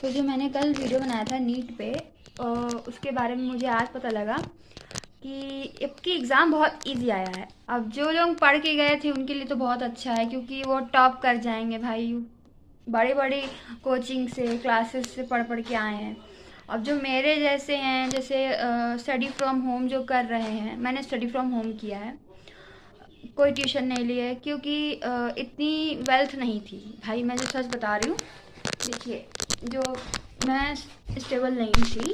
तो जो मैंने कल वीडियो बनाया था नीट पे, उसके बारे में मुझे आज पता लगा कि इसकी एग्ज़ाम बहुत इजी आया है। अब जो लोग पढ़ के गए थे उनके लिए तो बहुत अच्छा है, क्योंकि वो टॉप कर जाएंगे भाई। बड़े बड़े कोचिंग से, क्लासेस से पढ़ पढ़ के आए हैं। अब जो मेरे जैसे हैं, जैसे स्टडी फ्रॉम होम जो कर रहे हैं, मैंने स्टडी फ्रॉम होम किया है, कोई ट्यूशन नहीं लिया है, क्योंकि इतनी वेल्थ नहीं थी भाई। मैं जो सच बता रही हूँ, देखिए, जो मैं स्टेबल नहीं थी,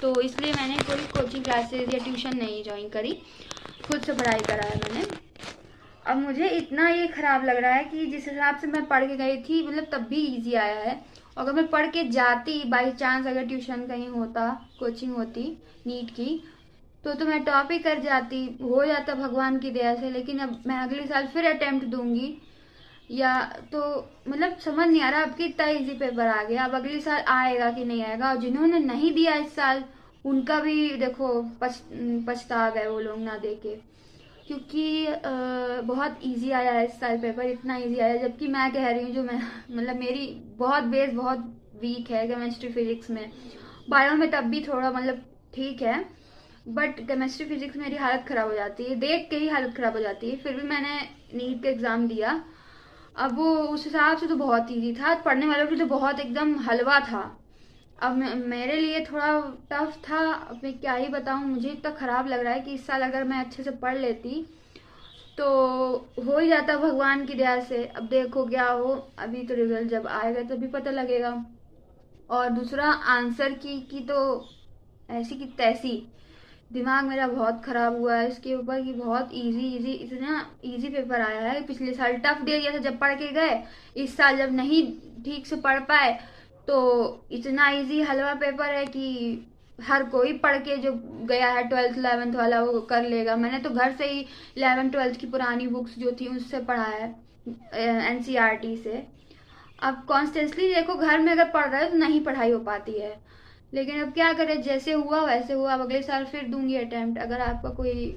तो इसलिए मैंने कोई कोचिंग क्लासेस या ट्यूशन नहीं ज्वाइन करी, खुद से पढ़ाई करा है मैंने। अब मुझे इतना ये ख़राब लग रहा है कि जिस हिसाब से मैं पढ़ के गई थी, मतलब तब भी इजी आया है। और अगर मैं पढ़ के जाती बाई चांस, अगर ट्यूशन कहीं होता, कोचिंग होती नीट की, तो मैं टॉप ही कर जाती, हो जाता भगवान की दया से। लेकिन अब मैं अगले साल फिर अटेम्प्ट दूंगी, या तो मतलब समझ नहीं आ रहा अब कि इतना इजी पेपर आ गया, अब अगले साल आएगा कि नहीं आएगा। और जिन्होंने नहीं दिया इस साल, उनका भी देखो पछता गए वो लोग ना दे के, क्योंकि बहुत इजी आया है इस साल पेपर, इतना इजी आया। जबकि मैं कह रही हूँ, जो मैं मतलब मेरी बहुत बेस बहुत वीक है केमिस्ट्री फिजिक्स में। बायो में तब भी थोड़ा मतलब ठीक है, बट केमिस्ट्री फिजिक्स में मेरी हालत ख़राब हो जाती है, देख के ही हालत ख़राब हो जाती है। फिर भी मैंने नीट का एग्ज़ाम दिया। अब वो उस हिसाब से तो बहुत इजी था, पढ़ने वालों के लिए तो बहुत एकदम हलवा था। अब मेरे लिए थोड़ा टफ था। अब मैं क्या ही बताऊँ, मुझे इतना ख़राब लग रहा है कि इस साल अगर मैं अच्छे से पढ़ लेती तो हो ही जाता भगवान की दया से। अब देखो क्या हो, अभी तो रिजल्ट जब आएगा तभी पता लगेगा। और दूसरा आंसर की तो ऐसी की तैसी, दिमाग मेरा बहुत ख़राब हुआ है इसके ऊपर कि बहुत इजी इजी, इतना इजी पेपर आया है। पिछले साल टफ दे दिया था जब पढ़ के गए, इस साल जब नहीं ठीक से पढ़ पाए तो इतना इजी हलवा पेपर है कि हर कोई पढ़ के जो गया है 12th 11th वाला वो कर लेगा। मैंने तो घर से ही 11th 12th की पुरानी बुक्स जो थी उससे पढ़ा है, एनसीईआरटी से। अब कॉन्स्टेंटली देखो, घर में अगर पढ़ रहे हो तो नहीं पढ़ाई हो पाती है, लेकिन अब क्या करें, जैसे हुआ वैसे हुआ। अब अगले साल फिर दूंगी अटेम्प्ट। अगर आपका कोई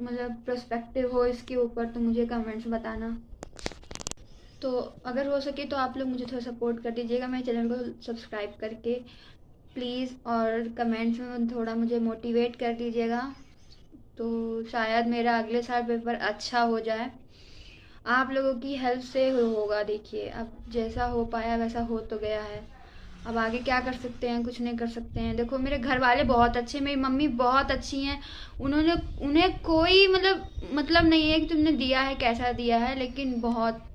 मतलब पर्सपेक्टिव हो इसके ऊपर तो मुझे कमेंट्स बताना। तो अगर हो सके तो आप लोग मुझे थोड़ा सपोर्ट कर दीजिएगा, मेरे चैनल को सब्सक्राइब करके प्लीज़, और कमेंट्स में थोड़ा मुझे मोटिवेट कर दीजिएगा, तो शायद मेरा अगले साल पेपर अच्छा हो जाए। आप लोगों की हेल्प से होगा। देखिए, अब जैसा हो पाया वैसा हो तो गया है, अब आगे क्या कर सकते हैं, कुछ नहीं कर सकते हैं। देखो, मेरे घर वाले बहुत अच्छे, मेरी मम्मी बहुत अच्छी हैं। उन्हें कोई मतलब नहीं है कि तुमने दिया है कैसा दिया है, लेकिन बहुत